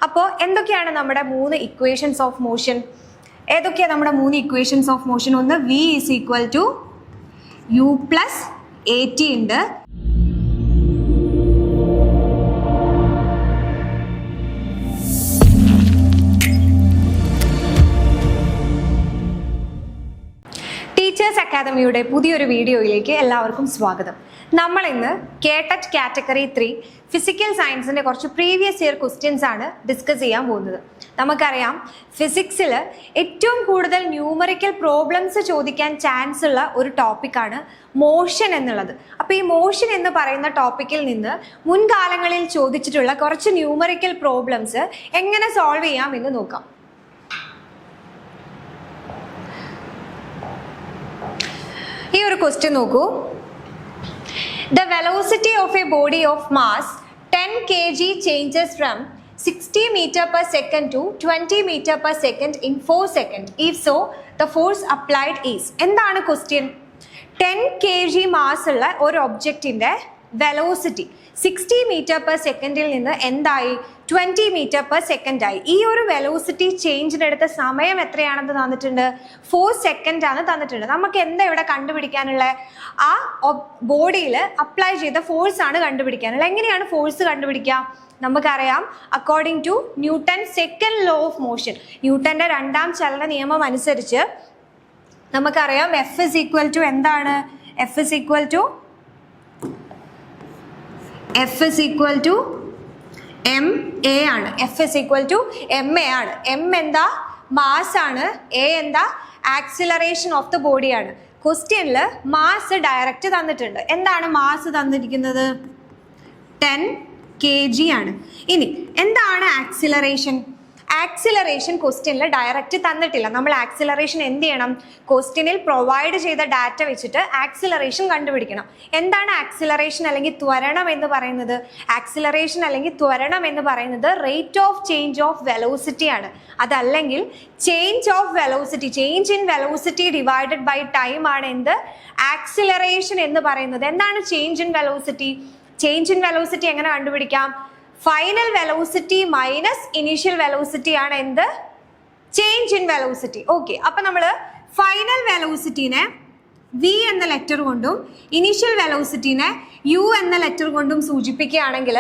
അപ്പോൾ എന്തൊക്കെയാണ് നമ്മുടെ 3 ഇക്വേഷൻസ് ഓഫ് മോഷൻ? ഏതൊക്കെയാണ് നമ്മുടെ 3 ഇക്വേഷൻസ് ഓഫ് മോഷൻ? ഒന്ന് v is equal to u plus at ഉണ്ട്. ടീച്ചേഴ്സ് അക്കാദമിയുടെ പുതിയൊരു വീഡിയോയിലേക്ക് എല്ലാവർക്കും സ്വാഗതം. നമ്മൾ ഇന്ന് കേട്ടറ്റ് കാറ്റഗറി 3 ഫിസിക്കൽ സയൻസിന്റെ കുറച്ച് പ്രീവിയസ് ഇയർ ക്വസ്റ്റ്യൻസ് ആണ് ഡിസ്കസ് ചെയ്യാൻ പോകുന്നത്. നമുക്കറിയാം ഫിസിക്സിൽ ഏറ്റവും കൂടുതൽ ന്യൂമറിക്കൽ പ്രോബ്ലംസ് ചോദിക്കാൻ ചാൻസ് ഉള്ള ഒരു ടോപ്പിക്കാണ് മോഷൻ എന്നുള്ളത്. അപ്പോൾ ഈ മോഷൻ എന്ന് പറയുന്ന ടോപ്പിക്കിൽ നിന്ന് മുൻകാലങ്ങളിൽ ചോദിച്ചിട്ടുള്ള കുറച്ച് ന്യൂമറിക്കൽ പ്രോബ്ലംസ് എങ്ങനെ സോൾവ് ചെയ്യാം എന്ന് നോക്കാം. ഈ ഒരു ക്വസ്റ്റ്യൻ നോക്കൂ. The velocity of a body of mass 10 kg changes from 60 meter per second to 20 meter per second in 4 seconds. If so, the force applied is. എന്താണ് ക്വസ്റ്റ്യൻ? 10 kg മാസ് ഉള്ള ഒരു ഒബ്ജക്റ്റിന്റെ വെലോസിറ്റി 60 മീറ്റർ പെർ സെക്കൻഡിൽ നിന്ന് എന്തായി 20 metre per second ആയി. ഈ ഒരു വെലോസിറ്റി ചേഞ്ചിനെടുത്ത സമയം എത്രയാണെന്ന് തന്നിട്ടുണ്ട്? 4 സെക്കൻഡ് ആണ് തന്നിട്ടുണ്ട്. നമുക്ക് എന്താ ഇവിടെ കണ്ടുപിടിക്കാനുള്ള? ആ ബോഡിയിൽ അപ്ലൈ ചെയ്ത ഫോഴ്സ് ആണ് കണ്ടുപിടിക്കാനുള്ള. എങ്ങനെയാണ് ഫോഴ്സ് കണ്ടുപിടിക്കുക? നമുക്കറിയാം according to Newton second law of motion, ന്യൂട്ടന്റെ രണ്ടാം ചലന നിയമം അനുസരിച്ച് നമുക്കറിയാം എഫ് ഇസ് ഈക്വൽ ടു എന്താണ്? F is equal to M A ആണ്. F is equal to M A ആണ്. എം എന്താ? മാസ് ആണ്. എ എന്താ? ആക്സിലറേഷൻ ഓഫ് ദ ബോഡിയാണ്. ക്വസ്റ്റ്യനിൽ മാസ് ഡയറക്റ്റ് തന്നിട്ടുണ്ട്. എന്താണ് മാസ് തന്നിരിക്കുന്നത്? 10 kg ആണ്. ഇനി എന്താണ് ആക്സിലറേഷൻ? ആക്സിലറേഷൻ ക്വസ്റ്റ്യനിൽ ഡയറക്റ്റ് തന്നിട്ടില്ല. നമ്മൾ ആക്സിലറേഷൻ എന്ത് ചെയ്യണം? ക്വസ്റ്റ്യനിൽ പ്രൊവൈഡ് ചെയ്ത ഡാറ്റ വെച്ചിട്ട് ആക്സിലറേഷൻ കണ്ടുപിടിക്കണം. എന്താണ് ആക്സിലറേഷൻ അല്ലെങ്കിൽ ത്വരണം എന്ന് പറയുന്നത്? ആക്സിലറേഷൻ അല്ലെങ്കിൽ ത്വരണം എന്ന് പറയുന്നത് rate of change of velocity ആണ്. അതല്ലെങ്കിൽ change of velocity, change in velocity divided by time ആണ് എന്ത്? ആക്സിലറേഷൻ എന്ന് പറയുന്നത്. എന്താണ് change in velocity? Change in velocity എങ്ങനെ കണ്ടുപിടിക്കാം? Final velocity minus initial velocity ആണ് എന്ത്? Change in velocity. ഓക്കെ, അപ്പൊ നമ്മൾ ഫൈനൽ വെലോസിറ്റിനെ v എന്ന ലെറ്റർ കൊണ്ടും ഇനീഷ്യൽ വെലോസിറ്റിനെ u എന്ന ലെറ്റർ കൊണ്ടും സൂചിപ്പിക്കുകയാണെങ്കിൽ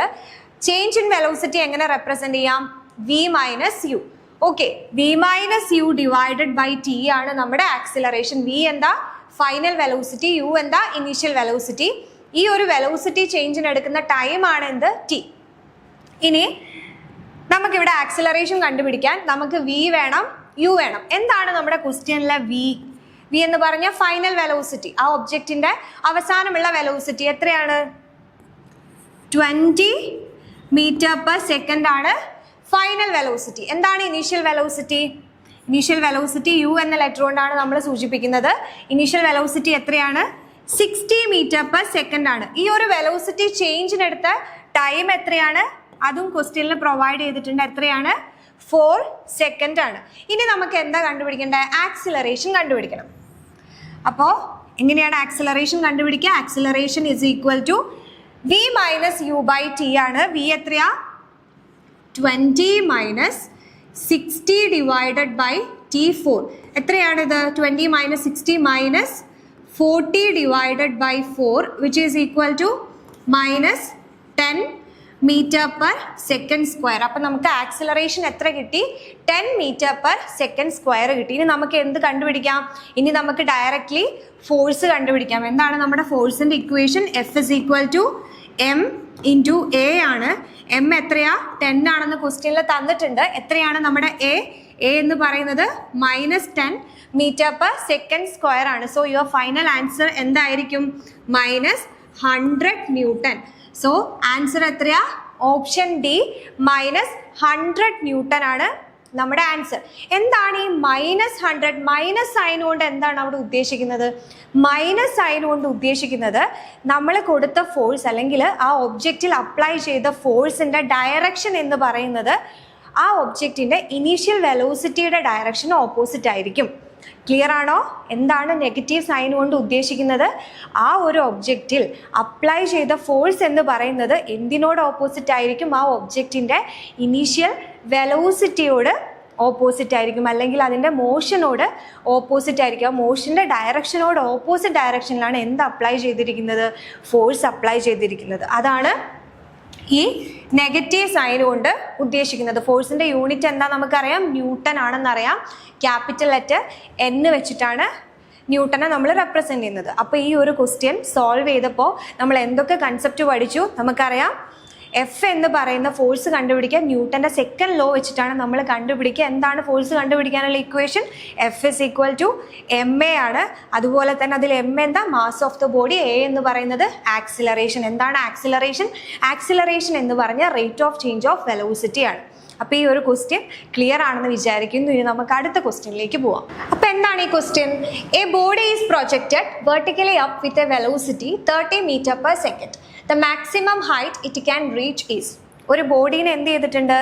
ചേഞ്ച് ഇൻ വെലോസിറ്റി എങ്ങനെ റെപ്രസെന്റ് ചെയ്യാം? v minus u. Okay, v minus u divided by t ആണ് നമ്മുടെ ആക്സിലറേഷൻ. v എന്താ? Final velocity. u എന്താ? Initial velocity. ഈ ഒരു വെലോസിറ്റി ചേഞ്ചിന് എടുക്കുന്ന ടൈം ആണ് എന്ത്? ടി. ഇനി നമുക്കിവിടെ ആക്സിലറേഷൻ കണ്ടുപിടിക്കാൻ നമുക്ക് v വേണം, u വേണം. എന്താണ് നമ്മുടെ ക്വസ്റ്റ്യനിലെ v? v എന്ന് പറഞ്ഞ ഫൈനൽ വെലോസിറ്റി, ആ ഒബ്ജക്റ്റിന്റെ അവസാനമുള്ള വെലോസിറ്റി എത്രയാണ്? 20 മീറ്റർ പെർ സെക്കൻഡ് ആണ് ഫൈനൽ വെലോസിറ്റി. എന്താണ് initial velocity? Initial velocity u എന്ന ലെറ്റർ കൊണ്ടാണ് നമ്മൾ സൂചിപ്പിക്കുന്നത്. ഇനീഷ്യൽ വെലോസിറ്റി എത്രയാണ്? 60 മീറ്റർ പെർ സെക്കൻഡ് ആണ്. ഈ ഒരു വെലോസിറ്റി ചേഞ്ചിനെടുത്ത ടൈം എത്രയാണ്? അതും ക്വസ്റ്റ്യനിൽ പ്രൊവൈഡ് ചെയ്തിട്ടുണ്ട്. എത്രയാണ്? 4 സെക്കൻഡ് ആണ്. ഇനി നമുക്ക് എന്താ കണ്ടുപിടിക്കേണ്ടത്? ആക്സിലറേഷൻ കണ്ടുപിടിക്കണം. അപ്പോൾ എങ്ങനെയാണ് ആക്സിലറേഷൻ കണ്ടുപിടിക്കുക? Acceleration is equal to v minus u by t ആണ്. v എത്രയാ? 20 മൈനസ് 60 ഡിവൈഡഡ് ബൈ t4. എത്രയാണിത്? 20 minus 60 minus 40 divided by 4 which is equal to minus 10 metre per second square. അപ്പം നമുക്ക് ആക്സിലറേഷൻ എത്ര കിട്ടി? 10 മീറ്റർ പെർ സെക്കൻഡ് സ്ക്വയർ കിട്ടി. ഇനി നമുക്ക് എന്ത് കണ്ടുപിടിക്കാം? ഇനി നമുക്ക് ഡയറക്റ്റ്ലി ഫോഴ്സ് കണ്ടുപിടിക്കാം. എന്താണ് നമ്മുടെ ഫോഴ്സിന്റെ equation? F is equal to M into A ആണ്. എം എത്രയാ? 10 ആണെന്ന് ക്വസ്റ്റ്യനിൽ തന്നിട്ടുണ്ട്. എത്രയാണ് നമ്മുടെ എ? എ എന്ന് പറയുന്നത് -10 മീറ്റർ പെർ സെക്കൻഡ് സ്ക്വയർ ആണ്. സോ യുവർ ഫൈനൽ ആൻസർ എന്തായിരിക്കും? -100 ന്യൂട്ടൺ. സോ ആൻസർ എത്രയാ? ഓപ്ഷൻ ഡി -100 ന്യൂട്ടൺ ആണ് നമ്മുടെ ആൻസർ. എന്താണ് ഈ -100? മൈനസ് സൈൻ കൊണ്ട് എന്താണ് അവിടെ ഉദ്ദേശിക്കുന്നത്? മൈനസ് സൈൻ കൊണ്ട് ഉദ്ദേശിക്കുന്നത് നമ്മൾ കൊടുത്ത ഫോഴ്സ് അല്ലെങ്കിൽ ആ ഒബ്ജക്റ്റിൽ അപ്ലൈ ചെയ്ത ഫോഴ്സിന്റെ ഡയറക്ഷൻ എന്ന് പറയുന്നത് ആ ഒബ്ജക്റ്റിന്റെ ഇനീഷ്യൽ വെലോസിറ്റിയുടെ ഡയറക്ഷന് ഓപ്പോസിറ്റ് ആയിരിക്കും. ക്ലിയർ ആണോ? എന്താണ് നെഗറ്റീവ് സൈൻ കൊണ്ട് ഉദ്ദേശിക്കുന്നത്? ആ ഒരു ഒബ്ജക്റ്റിൽ അപ്ലൈ ചെയ്ത ഫോഴ്സ് എന്ന് പറയുന്നത് എന്തിനോട് ഓപ്പോസിറ്റ് ആയിരിക്കും? ആ ഒബ്ജക്റ്റിന്റെ ഇനീഷ്യൽ വെലോസിറ്റിയോട് ഓപ്പോസിറ്റ് ആയിരിക്കും, അല്ലെങ്കിൽ അതിൻ്റെ മോഷനോട് ഓപ്പോസിറ്റ് ആയിരിക്കും. മോഷൻ്റെ ഡയറക്ഷനോട് ഓപ്പോസിറ്റ് ഡയറക്ഷനിലാണ് എന്ത് അപ്ലൈ ചെയ്തിരിക്കുന്നത്? ഫോഴ്സ് അപ്ലൈ ചെയ്തിരിക്കുന്നത്. അതാണ് ഈ നെഗറ്റീവ് സൈൻ കൊണ്ട് ഉദ്ദേശിക്കുന്നത്. ഫോഴ്സിൻ്റെ യൂണിറ്റ് എന്താ നമുക്കറിയാം, ന്യൂട്ടൺ ആണെന്നറിയാം. ക്യാപിറ്റൽ ലെറ്റർ N വെച്ചിട്ടാണ് ന്യൂട്ടനെ നമ്മൾ റെപ്രസെൻറ്റ് ചെയ്യുന്നത്. അപ്പോൾ ഈ ഒരു ക്വസ്റ്റ്യൻ സോൾവ് ചെയ്തപ്പോൾ നമ്മൾ എന്തൊക്കെ കൺസെപ്റ്റ് പഠിച്ചു? നമുക്കറിയാം എഫ് എന്ന് പറയുന്ന ഫോഴ്സ് കണ്ടുപിടിക്കാൻ ന്യൂട്ടൻ്റെ സെക്കൻഡ് ലോ വെച്ചിട്ടാണ് നമ്മൾ കണ്ടുപിടിക്കുക. എന്താണ് ഫോഴ്സ് കണ്ടുപിടിക്കാനുള്ള equation? F is equal to M A ആണ്. അതുപോലെ തന്നെ അതിൽ എം എന്താ? Mass of the body. A എന്ന് പറയുന്നത് ആക്സിലറേഷൻ. എന്താണ് ആക്സിലറേഷൻ? ആക്സിലറേഷൻ എന്ന് പറഞ്ഞാൽ rate of change of velocity ആണ്. അപ്പോൾ ഈ ഒരു ക്വസ്റ്റ്യൻ ക്ലിയർ ആണെന്ന് വിചാരിക്കുന്നു. ഇനി നമുക്ക് അടുത്ത ക്വസ്റ്റ്യനിലേക്ക് പോവാം. അപ്പോൾ എന്താണ് ഈ question? A body is projected vertically up with a velocity 30 metre per second. The maximum height it can reach is. ഒരു ബോഡീനെ എന്ത് ചെയ്തിട്ടുണ്ട്?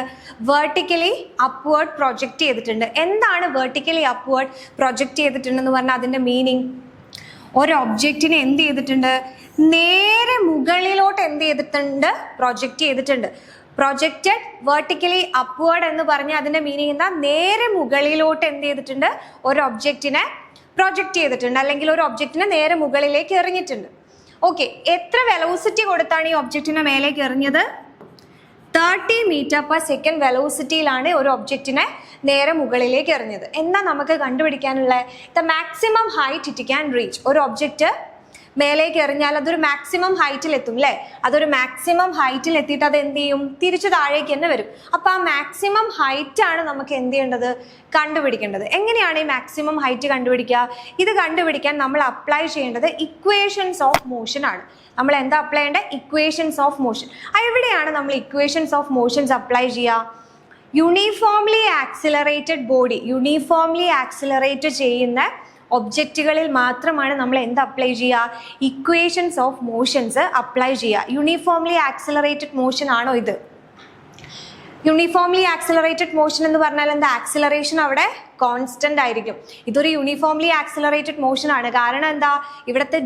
വെർട്ടിക്കലി അപ്വേർഡ് പ്രൊജക്റ്റ് ചെയ്തിട്ടുണ്ട്. എന്താണ് വെർട്ടിക്കലി അപ്വേർഡ് പ്രൊജക്റ്റ് ചെയ്തിട്ടുണ്ടെന്ന് പറഞ്ഞാൽ അതിൻ്റെ മീനിങ്? ഒരു ഒബ്ജക്റ്റിനെ എന്ത് ചെയ്തിട്ടുണ്ട്? നേരെ മുകളിലോട്ട് എന്ത് ചെയ്തിട്ടുണ്ട്? പ്രൊജക്റ്റ് ചെയ്തിട്ടുണ്ട്. പ്രൊജക്റ്റഡ് വെർട്ടിക്കലി അപ്വേർഡ് എന്ന് പറഞ്ഞാൽ അതിൻ്റെ മീനിങ് എന്താ? നേരെ മുകളിലോട്ട് എന്ത് ചെയ്തിട്ടുണ്ട്? ഒരു ഒബ്ജക്റ്റിനെ പ്രൊജക്റ്റ് ചെയ്തിട്ടുണ്ട്, അല്ലെങ്കിൽ ഒരു ഒബ്ജക്റ്റിനെ നേരെ മുകളിലേക്ക് എറിഞ്ഞിട്ടുണ്ട്. ഓക്കെ, എത്ര വെലോസിറ്റി കൊടുത്താണ് ഈ ഒബ്ജക്റ്റിനെ മേലേക്ക് എറിഞ്ഞത്? 30 മീറ്റർ പെർ സെക്കൻഡ് വെലോസിറ്റിയിലാണ് ഒരു ഒബ്ജക്റ്റിനെ നേരെ മുകളിലേക്ക് എറിഞ്ഞത്. എന്താ നമുക്ക് കണ്ടുപിടിക്കാനുള്ള? The maximum height it can reach. ഒരു ഒബ്ജക്റ്റ് മേലേക്ക് എറിഞ്ഞാൽ അതൊരു മാക്സിമം ഹൈറ്റിൽ എത്തും അല്ലേ? അതൊരു മാക്സിമം ഹൈറ്റിൽ എത്തിയിട്ട് അത് എന്ത് ചെയ്യും? തിരിച്ചു താഴേക്ക് തന്നെ വരും. അപ്പോൾ ആ മാക്സിമം ഹൈറ്റ് ആണ് നമുക്ക് എന്ത് ചെയ്യേണ്ടത്? കണ്ടുപിടിക്കേണ്ടത്. എങ്ങനെയാണ് ഈ മാക്സിമം ഹൈറ്റ് കണ്ടുപിടിക്കുക? ഇത് കണ്ടുപിടിക്കാൻ നമ്മൾ അപ്ലൈ ചെയ്യേണ്ടത് ഇക്വേഷൻസ് ഓഫ് മോഷൻ ആണ്. നമ്മൾ എന്താ അപ്ലൈ ചെയ്യേണ്ടത്? Equations of motion. എവിടെയാണ് നമ്മൾ ഇക്വേഷൻസ് ഓഫ് മോഷൻസ് അപ്ലൈ ചെയ്യുക? Uniformly accelerated body, uniformly accelerate ചെയ്യുന്ന ഒബ്ജക്റ്റുകളിൽ മാത്രമാണ് നമ്മൾ എന്ത് അപ്ലൈ ചെയ്യുക? ഇക്വേഷൻസ് ഓഫ് മോഷൻസ് അപ്ലൈ ചെയ്യുക. യൂണിഫോംലി ആക്സിലറേറ്റഡ് മോഷൻ ആണോ ഇത്? യൂണിഫോംലി ആക്സിലറേറ്റഡ് മോഷൻ എന്ന് പറഞ്ഞാൽ എന്താ? ആക്സിലറേഷൻ അവിടെ കോൺസ്റ്റന്റ് ആയിരിക്കും. ഇതൊരു യൂണിഫോംലി ആക്സിലറേറ്റഡ് മോഷൻ ആണ്. കാരണം എന്താ? ഇവിടുത്തെ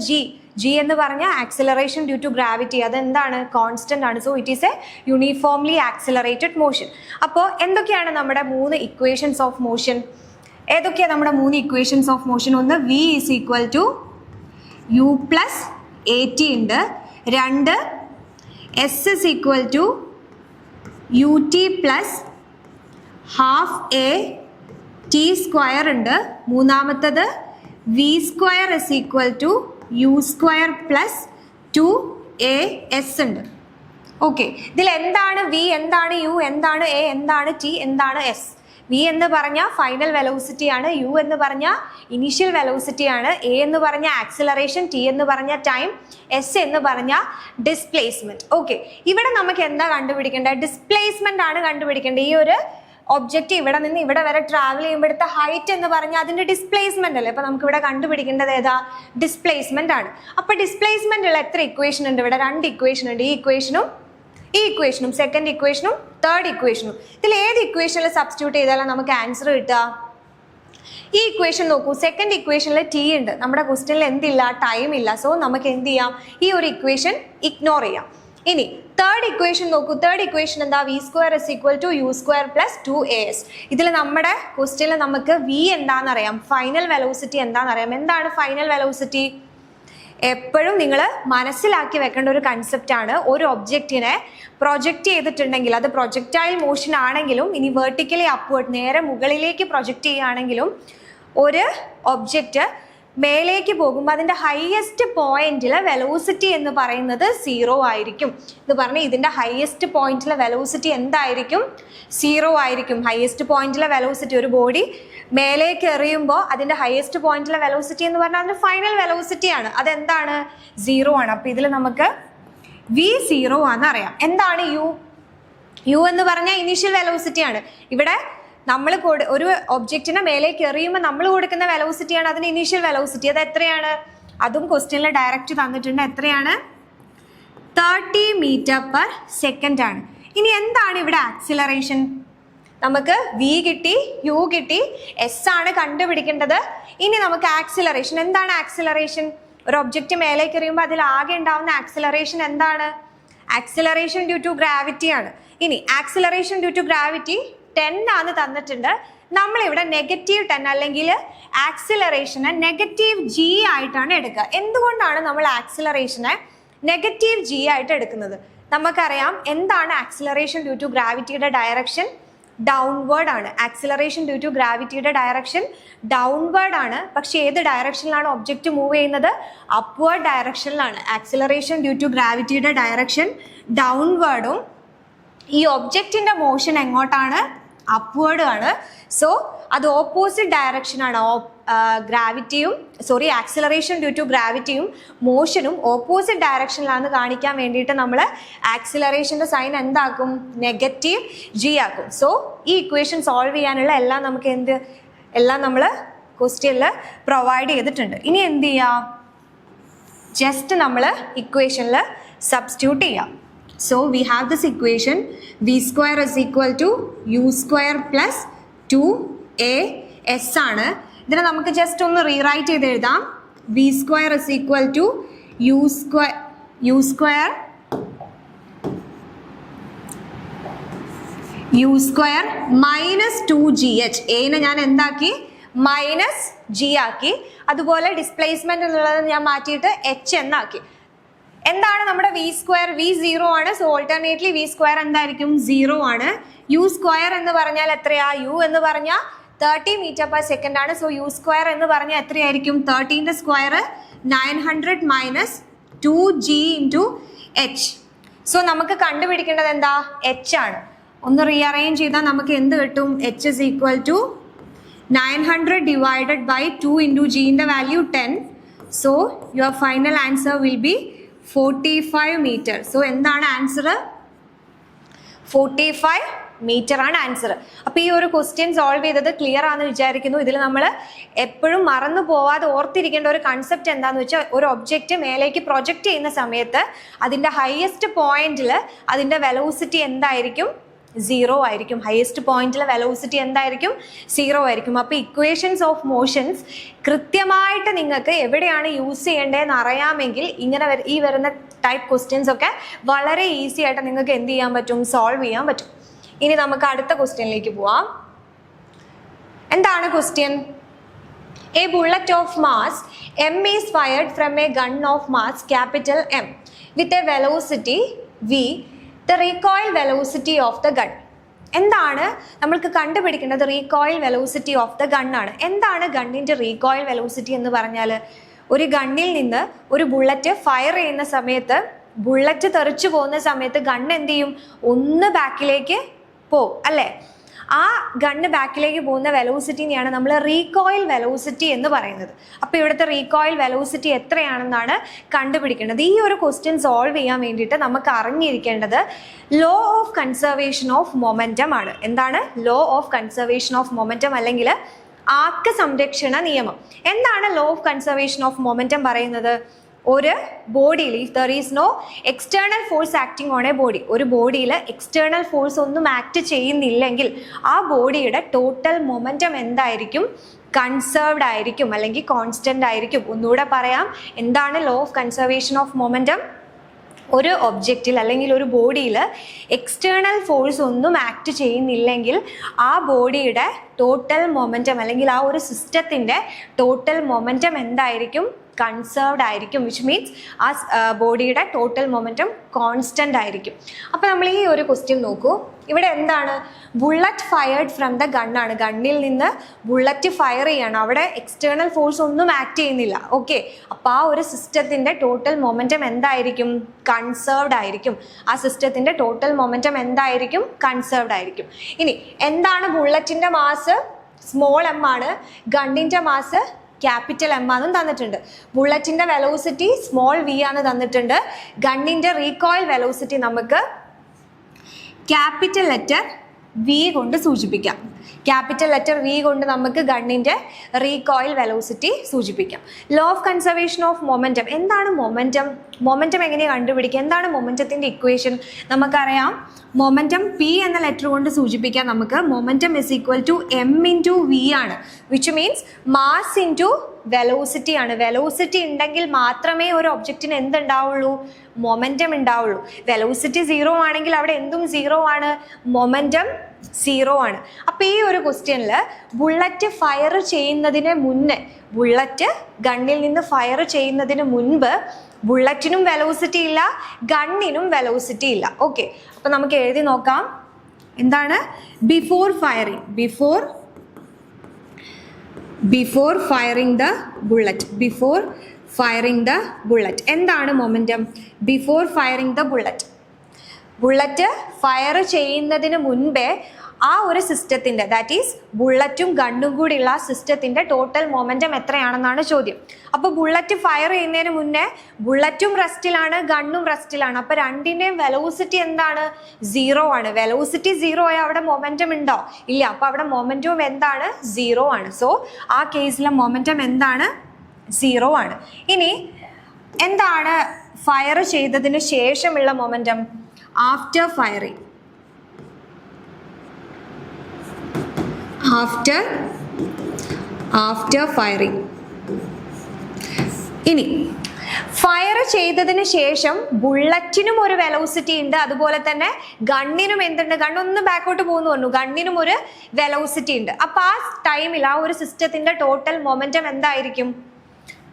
ജി എന്ന് പറഞ്ഞാൽ ആക്സിലറേഷൻ ഡ്യൂ ടു ഗ്രാവിറ്റി, അതെന്താണ്? കോൺസ്റ്റന്റ് ആണ്. So it is A uniformly accelerated motion. അപ്പോൾ എന്തൊക്കെയാണ് നമ്മുടെ 3 ഇക്വേഷൻസ് ഓഫ് മോഷൻ? ഏതൊക്കെയാണ് നമ്മുടെ 3 ഇക്വേഷൻസ് ഓഫ് മോഷൻ? ഒന്ന് v is equal to u plus AT ഉണ്ട്. 2 s is equal to ut plus half a t square ഉണ്ട്. മൂന്നാമത്തത് v square is equal to u square plus 2as ഉണ്ട്. Okay, ഇതിൽ എന്താണ് v, എന്താണ് u, എന്താണ് a, എന്താണ് t, എന്താണ് s? v എന്ന് പറഞ്ഞാൽ ഫൈനൽ വെലോസിറ്റി ആണ്, u എന്ന് പറഞ്ഞാൽ ഇനീഷ്യൽ വെലോസിറ്റി ആണ്, a എന്ന് പറഞ്ഞാൽ ആക്സിലറേഷൻ, t എന്ന് പറഞ്ഞാൽ ടൈം, s എന്ന് പറഞ്ഞാൽ ഡിസ്പ്ലേസ്മെന്റ്. ഓക്കെ, ഇവിടെ നമുക്ക് എന്താ കണ്ടുപിടിക്കേണ്ടത്? ഡിസ്പ്ലേസ്മെന്റ് ആണ് കണ്ടുപിടിക്കേണ്ടത്. ഈ ഒരു ഒബ്ജക്റ്റ് ഇവിടെ നിന്ന് ഇവിടെ വരെ ട്രാവൽ ചെയ്യുമ്പോഴത്തെ ഹൈറ്റ് എന്ന് പറഞ്ഞാൽ അതിന്റെ ഡിസ്പ്ലേസ്മെന്റ് അല്ലേ? അപ്പൊ നമുക്ക് ഇവിടെ കണ്ടുപിടിക്കേണ്ടത് ഏതാ? ഡിസ്പ്ലേസ്മെന്റ് ആണ്. അപ്പൊ ഡിസ്പ്ലേസ്മെന്റ് ഉള്ള എത്ര ഇക്വേഷൻ ഉണ്ട്? ഇവിടെ 2 ഇക്വേഷൻ ഉണ്ട്. ഈ ഇക്വേഷനും സെക്കൻഡ് ഇക്വേഷനും തേർഡ് ഇക്വേഷനും. ഇതിൽ ഏത് ഇക്വേഷനിൽ സബ്സ്റ്റിറ്റ്യൂട്ട് ചെയ്താലും നമുക്ക് ആൻസർ കിട്ടുക? ഈ ഇക്വേഷൻ നോക്കൂ. സെക്കൻഡ് ഇക്വേഷനിൽ ടി ഉണ്ട്. നമ്മുടെ ക്വസ്റ്റ്യനിൽ എന്തില്ല? ടൈം ഇല്ല. സോ നമുക്ക് എന്ത് ചെയ്യാം? ഈ ഒരു ഇക്വേഷൻ ഇഗ്നോർ ചെയ്യാം. ഇനി തേർഡ് ഇക്വേഷൻ നോക്കൂ. തേർഡ് ഇക്വേഷൻ എന്താ? V square is equal to U square plus 2as. ഇതിൽ നമ്മുടെ ക്വസ്റ്റ്യനിൽ നമുക്ക് വി എന്താണെന്നറിയാം, ഫൈനൽ വെലോസിറ്റി എന്താണെന്നറിയാം. എന്താണ് ഫൈനൽ വെലോസിറ്റി? എപ്പോഴും നിങ്ങൾ മനസ്സിലാക്കി വെക്കേണ്ട ഒരു കൺസെപ്റ്റ് ആണ്. ഒരു ഒബ്ജക്റ്റിനെ പ്രൊജക്റ്റ് ചെയ്തിട്ടുണ്ടെങ്കിൽ അത് പ്രൊജക്റ്റൈൽ മോഷൻ ആണെങ്കിലും, ഇനി വെർട്ടിക്കലി അപ്വേർഡ് നേരെ മുകളിലേക്ക് പ്രൊജക്റ്റ് ചെയ്യുകയാണെങ്കിലും, ഒരു ഒബ്ജക്റ്റ് മേലേക്ക് പോകുമ്പോൾ അതിൻ്റെ ഹയസ്റ്റ് പോയിന്റിലെ വെലോസിറ്റി എന്ന് പറയുന്നത് 0 ആയിരിക്കും. എന്ന് പറഞ്ഞാൽ ഇതിൻ്റെ ഹയസ്റ്റ് പോയിന്റിലെ വെലോസിറ്റി എന്തായിരിക്കും? 0 ആയിരിക്കും. ഹയസ്റ്റ് പോയിന്റിലെ വെലോസിറ്റി, ഒരു ബോഡി മേലേക്ക് എറിയുമ്പോൾ അതിൻ്റെ ഹയസ്റ്റ് പോയിന്റിലെ വെലോസിറ്റി എന്ന് പറഞ്ഞാൽ അതിൻ്റെ ഫൈനൽ വെലോസിറ്റി ആണ്. അതെന്താണ്? 0 ആണ്. അപ്പോൾ ഇതിൽ നമുക്ക് v0 ആണെന്ന് അറിയാം. എന്താണ് യു എന്ന് പറഞ്ഞാൽ ഇനീഷ്യൽ വെലോസിറ്റി ആണ്. ഇവിടെ നമ്മൾ ഒരു ഒബ്ജക്റ്റിനെ മേലേക്ക് എറിയുമ്പോൾ നമ്മൾ കൊടുക്കുന്ന വെലോസിറ്റിയാണ് അതിന് ഇനീഷ്യൽ വെലോസിറ്റി. അത് എത്രയാണ്? അതും ക്വസ്റ്റ്യനിൽ ഡയറക്റ്റ് തന്നിട്ടുണ്ട്. എത്രയാണ്? 30 മീറ്റർ പെർ സെക്കൻഡ് ആണ്. ഇനി എന്താണ് ഇവിടെ ആക്സിലറേഷൻ? നമുക്ക് v കിട്ടി, u കിട്ടി, s ആണ് കണ്ടുപിടിക്കേണ്ടത്. ഇനി നമുക്ക് ആക്സിലറേഷൻ. എന്താണ് ആക്സിലറേഷൻ? ഒരു ഒബ്ജക്റ്റ് മേലേക്ക് എറിയുമ്പോൾ അതിൽ ആകെ ഉണ്ടാവുന്ന ആക്സിലറേഷൻ എന്താണ്? ആക്സിലറേഷൻ ഡ്യൂ ടു ഗ്രാവിറ്റി ആണ്. ഇനി ആക്സിലറേഷൻ ഡ്യൂ ടു ഗ്രാവിറ്റി 10 ആണ് തന്നിട്ടുണ്ട്. നമ്മളിവിടെ -10 അല്ലെങ്കിൽ ആക്സിലറേഷനെ -g ആയിട്ടാണ് എടുക്കുക. എന്തുകൊണ്ടാണ് നമ്മൾ ആക്സിലറേഷനെ -g ആയിട്ട് എടുക്കുന്നത്? നമുക്കറിയാം എന്താണ് ആക്സിലറേഷൻ ഡ്യൂ ടു ഗ്രാവിറ്റിയുടെ ഡയറക്ഷൻ? ഡൗൺവേർഡ് ആണ്. ആക്സിലറേഷൻ ഡ്യൂ ടു ഗ്രാവിറ്റിയുടെ ഡയറക്ഷൻ ഡൗൺവേർഡ് ആണ്. പക്ഷെ ഏത് ഡയറക്ഷനിലാണ് ഒബ്ജക്റ്റ് മൂവ് ചെയ്യുന്നത്? അപ്വേർഡ് ഡയറക്ഷനിലാണ്. ആക്സിലറേഷൻ ഡ്യൂ ടു ഗ്രാവിറ്റിയുടെ ഡയറക്ഷൻ ഡൗൺവേർഡും ഈ ഒബ്ജക്റ്റിന്റെ മോഷൻ എങ്ങോട്ടാണ്? അപ്വേർഡ് ആണ്. സോ അത് ഓപ്പോസിറ്റ് ഡയറക്ഷൻ ആണ്. ആക്സിലറേഷൻ ഡ്യൂ ടു ഗ്രാവിറ്റിയും മോഷനും ഓപ്പോസിറ്റ് ഡയറക്ഷനിലാണെന്ന് കാണിക്കാൻ വേണ്ടിയിട്ട് നമ്മൾ ആക്സിലറേഷന്റെ സൈൻ എന്താക്കും? -g ആക്കും. സോ ഈ ഇക്വേഷൻ സോൾവ് ചെയ്യാനുള്ള എല്ലാം നമ്മൾ ക്വസ്റ്റ്യനിൽ പ്രൊവൈഡ് ചെയ്തിട്ടുണ്ട്. ഇനി എന്ത് ചെയ്യാം? ജസ്റ്റ് നമ്മൾ ഇക്വേഷനിൽ സബ്സ്റ്റിറ്റ്യൂട്ട് ചെയ്യാം. So we have this equation v square is equal to u square plus 2as ആണ്. ഇതിനെ നമുക്ക് ജസ്റ്റ് ഒന്ന് റീറൈറ്റ് ചെയ്ത് എഴുതാം. v square is equal to u square minus 2gh. എനെ ഞാൻ എന്താക്കി? -g ആക്കി. അതുപോലെ ഡിസ്പ്ലേസ്മെന്റ് എന്നുള്ളത് ഞാൻ മാറ്റിയിട്ട് h എന്നാക്കി. എന്താണ് നമ്മുടെ v സ്ക്വയർ? v 0 ആണ്. സോ ഓൾട്ടർനേറ്റ്ലി v സ്ക്വയർ എന്തായിരിക്കും? 0 ആണ്. u സ്ക്വയർ എന്ന് പറഞ്ഞാൽ എത്രയാ? u എന്ന് പറഞ്ഞാൽ 30 മീറ്റർ പെർ സെക്കൻഡ് ആണ്. സോ u സ്ക്വയർ എന്ന് പറഞ്ഞാൽ എത്രയായിരിക്കും? 13ന്റെ square 900 minus 2g into h. So നമുക്ക് കണ്ടുപിടിക്കേണ്ടത് എന്താ? h ആണ്. ഒന്ന് റീഅറേഞ്ച് ചെയ്താൽ നമുക്ക് എന്ത് കിട്ടും? h is equal to 900 divided by 2 into g ന്റെ value 10. So your final answer will be 45 metre. So എന്താണ് ആൻസർ? 45 മീറ്റർ ആണ് ആൻസർ. അപ്പൊ ഈ ഒരു ക്വസ്റ്റ്യൻ സോൾവ് ചെയ്തത് ക്ലിയർ ആണെന്ന് വിചാരിക്കുന്നു. ഇതിൽ നമ്മൾ എപ്പോഴും മറന്നു പോവാതെ ഓർത്തിരിക്കേണ്ട ഒരു കൺസെപ്റ്റ് എന്താന്ന് വെച്ചാൽ, ഒരു ഒബ്ജക്റ്റ് മേലേക്ക് പ്രൊജക്റ്റ് ചെയ്യുന്ന സമയത്ത് അതിന്റെ ഹയസ്റ്റ് പോയിന്റിൽ അതിന്റെ വെലോസിറ്റി എന്തായിരിക്കും? 0 ആയിരിക്കും. ഹയസ്റ്റ് പോയിന്റിലെ വെലോസിറ്റി എന്തായിരിക്കും? 0 ആയിരിക്കും. അപ്പോൾ ഇക്വേഷൻസ് ഓഫ് മോഷൻസ് കൃത്യമായിട്ട് നിങ്ങൾക്ക് എവിടെയാണ് യൂസ് ചെയ്യേണ്ടതെന്ന് അറിയാമെങ്കിൽ ഇങ്ങനെ ഈ വരുന്ന ടൈപ്പ് ക്വസ്റ്റ്യൻസ് ഒക്കെ വളരെ ഈസി ആയിട്ട് നിങ്ങൾക്ക് എന്ത് ചെയ്യാൻ പറ്റും? സോൾവ് ചെയ്യാൻ പറ്റും. ഇനി നമുക്ക് അടുത്ത ക്വസ്റ്റ്യനിലേക്ക് പോവാം. എന്താണ് question? A bullet of mass m is fired from a gun of mass capital M with a velocity v. The recoil velocity of the gun. എന്താണ് നമ്മൾക്ക് കണ്ടുപിടിക്കേണ്ടത്? Recoil velocity of the gun ആണ്. എന്താണ് ഗണ്ണിന്റെ റീകോയിൽ വെലോസിറ്റി എന്ന് പറഞ്ഞാൽ, ഒരു ഗണ്ണിൽ നിന്ന് ഒരു ബുള്ളറ്റ് ഫയർ ചെയ്യുന്ന സമയത്ത്, ബുള്ളറ്റ് തെറിച്ചു പോകുന്ന സമയത്ത് ഗൺ എന്ത് ചെയ്യും? ഒന്ന് ബാക്കിലേക്ക് പോകും അല്ലേ? ആ ഗണ്ണ് ബാക്കിലേക്ക് പോകുന്ന വെലോസിറ്റിനെയാണ് നമ്മൾ റീകോയിൽ വെലോസിറ്റി എന്ന് പറയുന്നത്. അപ്പോൾ ഇവിടുത്തെ റീകോയിൽ വെലോസിറ്റി എത്രയാണെന്നാണ് കണ്ടുപിടിക്കേണ്ടത്. ഈ ഒരു ക്വസ്റ്റ്യൻ സോൾവ് ചെയ്യാൻ വേണ്ടിയിട്ട് നമുക്ക് അറിഞ്ഞിരിക്കേണ്ടത് law of conservation of momentum ആണ്. എന്താണ്? Law of conservation of momentum അല്ലെങ്കിൽ ആക്ക സംരക്ഷണ നിയമം. എന്താണ് law of conservation of momentum പറയുന്നത്? ഒരു ബോഡിയിൽ if there is no external force acting on a body, ഒരു ബോഡിയിൽ എക്സ്റ്റേണൽ ഫോഴ്സ് ഒന്നും ആക്ട് ചെയ്യുന്നില്ലെങ്കിൽ ആ ബോഡിയുടെ ടോട്ടൽ മൊമെൻറ്റം എന്തായിരിക്കും? കൺസേർവ്ഡ് ആയിരിക്കും അല്ലെങ്കിൽ കോൺസ്റ്റന്റ് ആയിരിക്കും. ഒന്നുകൂടെ പറയാം, എന്താണ് law of conservation of momentum? ഒരു ഒബ്ജക്റ്റിൽ അല്ലെങ്കിൽ ഒരു ബോഡിയിൽ എക്സ്റ്റേണൽ ഫോഴ്സ് ഒന്നും ആക്ട് ചെയ്യുന്നില്ലെങ്കിൽ ആ ബോഡിയുടെ ടോട്ടൽ മൊമെൻറ്റം അല്ലെങ്കിൽ ആ ഒരു സിസ്റ്റത്തിൻ്റെ ടോട്ടൽ മൊമെൻറ്റം എന്തായിരിക്കും? കൺസേർവ്ഡ് ആയിരിക്കും. വിച്ച് മീൻസ് ആ ബോഡിയുടെ ടോട്ടൽ മൊമെൻറ്റം കോൺസ്റ്റന്റ് ആയിരിക്കും. അപ്പോൾ നമ്മൾ ഈ ഒരു ക്വസ്റ്റ്യൻ നോക്കൂ. ഇവിടെ എന്താണ്? ബുള്ളറ്റ് ഫയർഡ് ഫ്രം ദ ഗണ്ണാണ്. ഗണ്ണിൽ നിന്ന് ബുള്ളറ്റ് ഫയർ ചെയ്യാണ്. അവിടെ എക്സ്റ്റേണൽ ഫോഴ്സ് ഒന്നും ആക്ട് ചെയ്യുന്നില്ല. ഓക്കെ, അപ്പോൾ ആ ഒരു സിസ്റ്റത്തിൻ്റെ ടോട്ടൽ മൊമെൻറ്റം എന്തായിരിക്കും? കൺസേർവ്ഡ് ആയിരിക്കും. ആ സിസ്റ്റത്തിൻ്റെ ടോട്ടൽ മൊമെൻറ്റം എന്തായിരിക്കും? കൺസേർവ്ഡ് ആയിരിക്കും. ഇനി എന്താണ് ബുള്ളറ്റിൻ്റെ മാസ്? സ്മോൾ എം ആണ്. ഗണ്ണിൻ്റെ മാസ് ക്യാപിറ്റൽ എം ആണെന്നും തന്നിട്ടുണ്ട്. ബുള്ളറ്റിന്റെ വെലോസിറ്റി സ്മോൾ വി ആണ് തന്നിട്ടുണ്ട്. ഗണ്ണിന്റെ റീകോയിൽ വെലോസിറ്റി നമുക്ക് ക്യാപിറ്റൽ ലെറ്റർ വി കൊണ്ട് സൂചിപ്പിക്കാം. ക്യാപിറ്റൽ ലെറ്റർ വി കൊണ്ട് നമുക്ക് ഗണ്ണിന്റെ റീകോയിൽ വെലോസിറ്റി സൂചിപ്പിക്കാം. Law of conservation of momentum. എന്താണ് മൊമെൻറ്റം? മൊമെൻറ്റം എങ്ങനെയാണ് കണ്ടുപിടിക്കുക? എന്താണ് മൊമെൻറ്റത്തിൻ്റെ ഇക്വേഷൻ? നമുക്കറിയാം മൊമെൻറ്റം പി എന്ന ലെറ്റർ കൊണ്ട് സൂചിപ്പിക്കാം. നമുക്ക് momentum is equal to M into V ആണ്. Which means mass into velocity ആണ്. വെലോസിറ്റി ഉണ്ടെങ്കിൽ മാത്രമേ ഒരു ഒബ്ജക്റ്റിന് എന്തുണ്ടാവുള്ളൂ? മൊമെൻറ്റം ഉണ്ടാവുള്ളൂ. വെലോസിറ്റി 0 ആണെങ്കിൽ അവിടെ എന്തും 0 ആണ്. മൊമെൻറ്റം 0 ആണ്. അപ്പോൾ ഈ ഒരു ക്വസ്റ്റ്യനിൽ ബുള്ളറ്റ് ഫയർ ചെയ്യുന്നതിന് മുന്നേ, ബുള്ളറ്റ് ഗണ്ണിൽ നിന്ന് ഫയർ ചെയ്യുന്നതിന് മുൻപ് ബുള്ളറ്റിനും വെലോസിറ്റി ഇല്ല, ഗണ്ണിനും വെലോസിറ്റി ഇല്ല. ഓക്കെ, അപ്പോൾ നമുക്ക് എഴുതി നോക്കാം. എന്താണ്? Before firing, before firing the bullet, before firing the bullet. എന്താണ് momentum? Before firing the bullet, bullet fire ചെയ്യുന്നതിന് മുൻപേ ആ ഒരു സിസ്റ്റത്തിൻ്റെ, ദാറ്റ് ഈസ് ബുള്ളറ്റും ഗണ്ണും കൂടിയുള്ള സിസ്റ്റത്തിൻ്റെ ടോട്ടൽ മൊമെൻറ്റം എത്രയാണെന്നാണ് ചോദ്യം. അപ്പോൾ ബുള്ളറ്റ് ഫയർ ചെയ്യുന്നതിന് മുന്നേ ബുള്ളറ്റും റെസ്റ്റിലാണ്, ഗണ്ണും റെസ്റ്റിലാണ്. അപ്പോൾ രണ്ടിൻ്റെയും വെലോസിറ്റി എന്താണ്? 0 ആണ്. വെലോസിറ്റി 0 ആയാൽ അവിടെ മൊമെൻറ്റം ഉണ്ടോ? ഇല്ല. അപ്പോൾ അവിടെ മൊമെൻറ്റവും എന്താണ്? 0 ആണ്. സോ ആ കേസിലെ മൊമെൻറ്റം എന്താണ്? 0 ആണ്. ഇനി എന്താണ് ഫയർ ചെയ്തതിന് ശേഷമുള്ള momentum? After firing, after firing. ഇനി ഫയർ ചെയ്തതിന് ശേഷം ബുള്ളറ്റിനും ഒരു വെലോസിറ്റി ഉണ്ട്, അതുപോലെ തന്നെ ഗണ്ണിനും എന്തുണ്ട്? ഗണ്ണൊന്ന് ബാക്കോട്ട് പോകുന്നു പറഞ്ഞു, ഗണ്ണിനും ഒരു വെലോസിറ്റി ഉണ്ട്. അപ്പൊ ആ ടൈമിൽ ആ ഒരു സിസ്റ്റത്തിന്റെ ടോട്ടൽ മൊമെന്റം എന്തായിരിക്കും?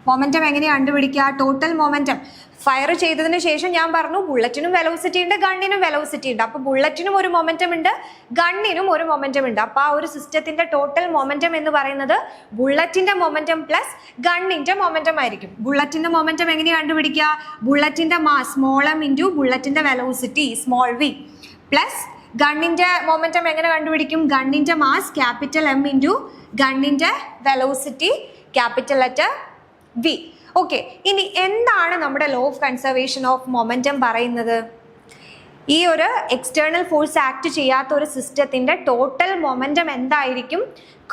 മൊമെന്റം എങ്ങനെയാണ് കണ്ടുപിടിക്കുക? ടോട്ടൽ മൊമെന്റം ഫയർ ചെയ്തതിന് ശേഷം ഞാൻ പറഞ്ഞു ബുള്ളറ്റിനും വെലോസിറ്റി ഉണ്ട്, ഗണ്ണിനും വെലോസിറ്റി ഉണ്ട്. അപ്പൊ ബുള്ളറ്റിനും ഒരു മൊമെന്റം ഉണ്ട്, ഗണ്ണിനും ഒരു മൊമെന്റം ഉണ്ട്. അപ്പൊ ആ ഒരു സിസ്റ്റത്തിന്റെ ടോട്ടൽ മൊമെന്റം എന്ന് പറയുന്നത് ബുള്ളറ്റിന്റെ മൊമെന്റം പ്ലസ് ഗണ്ണിന്റെ മൊമെന്റം ആയിരിക്കും. ബുള്ളറ്റിന്റെ മൊമെന്റം എങ്ങനെയാണ് കണ്ടുപിടിക്കുക? ബുള്ളറ്റിന്റെ മാസ് സ്മോൾ എം ഇൻറ്റു ബുള്ളറ്റിന്റെ വെലോസിറ്റി സ്മോൾ വി പ്ലസ് ഗണ്ണിന്റെ മൊമെന്റം എങ്ങനെ കണ്ടുപിടിക്കും? ഗണ്ണിന്റെ മാസ് ക്യാപിറ്റൽ എം ഇൻറ്റു ഗണ്ണിന്റെ velocity capital letter V. Okay, ഇനി എന്താണ് നമ്മുടെ law of conservation of momentum പറയുന്നത്? ഈ ഒരു എക്സ്റ്റേണൽ ഫോഴ്സ് ആക്ട് ചെയ്യാത്ത ഒരു സിസ്റ്റത്തിന്റെ ടോട്ടൽ മൊമെന്റം എന്തായിരിക്കും?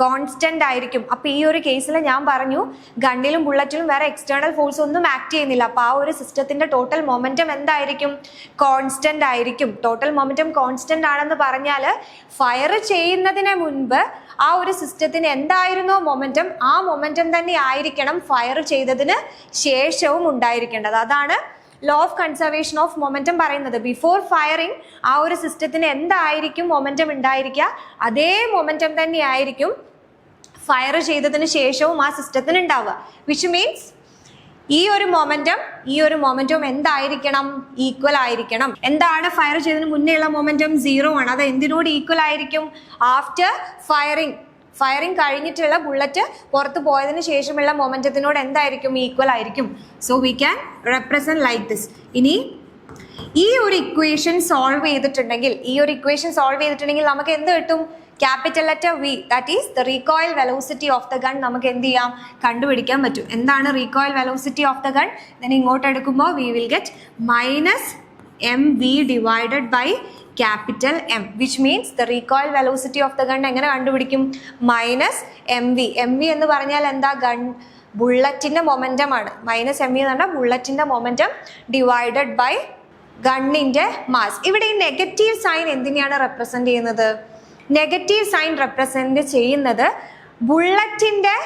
കോൺസ്റ്റന്റ് ആയിരിക്കും. അപ്പൊ ഈ ഒരു കേസിൽ ഞാൻ പറഞ്ഞു ഗണ്ണിലും ബുള്ളറ്റിലും വേറെ എക്സ്റ്റേണൽ ഫോഴ്സ് ഒന്നും ആക്ട് ചെയ്യുന്നില്ല. അപ്പൊ ആ ഒരു സിസ്റ്റത്തിന്റെ ടോട്ടൽ മൊമെന്റം എന്തായിരിക്കും? കോൺസ്റ്റന്റ് ആയിരിക്കും. ടോട്ടൽ മൊമെന്റം കോൺസ്റ്റന്റ് ആണെന്ന് പറഞ്ഞാൽ ഫയർ ചെയ്യുന്നതിന് മുൻപ് ആ ഒരു സിസ്റ്റത്തിന് എന്തായിരുന്നോ മൊമെന്റം, ആ മൊമെന്റം തന്നെ ആയിരിക്കണം ഫയർ ചെയ്തതിന് ശേഷവും ഉണ്ടായിരിക്കേണ്ടത്. അതാണ് law of conservation of momentum പറയുന്നത്. ബിഫോർ ഫയറിംഗ് ആ ഒരു സിസ്റ്റത്തിന് എന്തായിരിക്കും മൊമെന്റം ഉണ്ടായിരിക്കുക, അതേ മൊമെന്റം തന്നെ ആയിരിക്കും ഫയർ ചെയ്തതിന് ശേഷവും ആ സിസ്റ്റത്തിന് ഉണ്ടാവുക. വിച്ച് മീൻസ് ഈ ഒരു മൊമെന്റവും എന്തായിരിക്കണം? ഈക്വൽ ആയിരിക്കണം. എന്താണ് ഫയർ ചെയ്തതിന് മുന്നേ ഉള്ള മൊമെന്റം? 0 ആണ്. അത് എന്തിനോട് ഈക്വൽ ആയിരിക്കും? ആഫ്റ്റർ ഫയറിംഗ് കഴിഞ്ഞിട്ടുള്ള ബുള്ളറ്റ് പുറത്ത് പോയതിനു ശേഷമുള്ള മൊമെന്റത്തിനോട് എന്തായിരിക്കും? ഈക്വൽ ആയിരിക്കും. So we can represent like this. ഇനി ഈ ഒരു ഇക്വേഷൻ സോൾവ് ചെയ്തിട്ടുണ്ടെങ്കിൽ നമുക്ക് എന്ത് കിട്ടും? Capital letter V, that is the recoil velocity of the gun നമുക്ക് എന്ത് ചെയ്യാം? കണ്ടുപിടിക്കാൻ പറ്റും. എന്താണ് recoil velocity of the gun? then ഇങ്ങോട്ട് എടുക്കുമ്പോൾ we will get -mv divided by capital M, which means the recoil velocity of the gun എങ്ങനെ കണ്ടുപിടിക്കും? -mv. mv എന്ന് പറഞ്ഞാൽ എന്താ? ഗൺ ബുള്ളറ്റിന്റെ മൊമെന്റം ആണ്. -mv എന്ന് പറഞ്ഞാൽ ബുള്ളറ്റിന്റെ മൊമെന്റം ഡിവൈഡഡ് ബൈ ഗണ്ണിന്റെ മാസ്. ഇവിടെ ഈ നെഗറ്റീവ് സൈൻ എന്തിനെയാണ് റെപ്രസെന്റ് ചെയ്യുന്നത്? നെഗറ്റീവ് സൈൻ റെപ്രസെന്റ് ചെയ്യുന്നത് ബുള്ളറ്റിന്റെ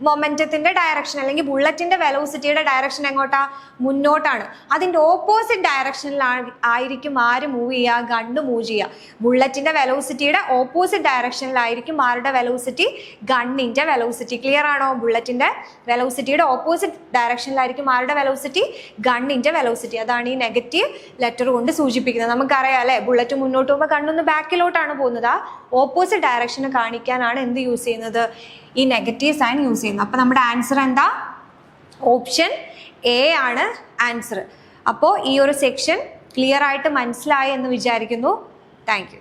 മൊമെന്റത്തിന്റെ ഡയറക്ഷൻ അല്ലെങ്കിൽ ബുള്ളറ്റിന്റെ വെലോസിറ്റിയുടെ ഡയറക്ഷൻ എങ്ങോട്ടാ? മുന്നോട്ടാണ്. അതിന്റെ ഓപ്പോസിറ്റ് ഡയറക്ഷനിലായിരിക്കും ആര് മൂവ് ചെയ്യുക? ഗണ്ണ് മൂവ് ചെയ്യുക. ബുള്ളറ്റിന്റെ വെലോസിറ്റിയുടെ ഓപ്പോസിറ്റ് ഡയറക്ഷനിലായിരിക്കും ആരുടെ വെലോസിറ്റി? ഗണ്ണിന്റെ വെലോസിറ്റി. ക്ലിയർ ആണോ? ബുള്ളറ്റിന്റെ വെലോസിറ്റിയുടെ ഓപ്പോസിറ്റ് ഡയറക്ഷനിലായിരിക്കും ആരുടെ വെലോസിറ്റി? ഗണ്ണിന്റെ വെലോസിറ്റി. അതാണ് ഈ നെഗറ്റീവ് ലെറ്റർ കൊണ്ട് സൂചിപ്പിക്കുന്നത്. നമുക്കറിയാം അല്ലെ, ബുള്ളറ്റ് മുന്നോട്ട് പോകുമ്പോൾ ഗണ്ണൊന്ന് ബാക്കിലോട്ടാണ് പോകുന്നത്. ആ ഓപ്പോസിറ്റ് ഡയറക്ഷന് കാണിക്കാനാണ് എന്ത് യൂസ് ചെയ്യുന്നത്? ഈ നെഗറ്റീവ് സൈൻ യൂസ് ചെയ്യുന്നു. അപ്പൊ നമ്മുടെ ആൻസർ എന്താ? ഓപ്ഷൻ എ ആണ് ആൻസർ. അപ്പോൾ ഈ ഒരു സെക്ഷൻ ക്ലിയർ ആയിട്ട് മനസ്സിലായി എന്ന് വിചാരിക്കുന്നു. Thank you.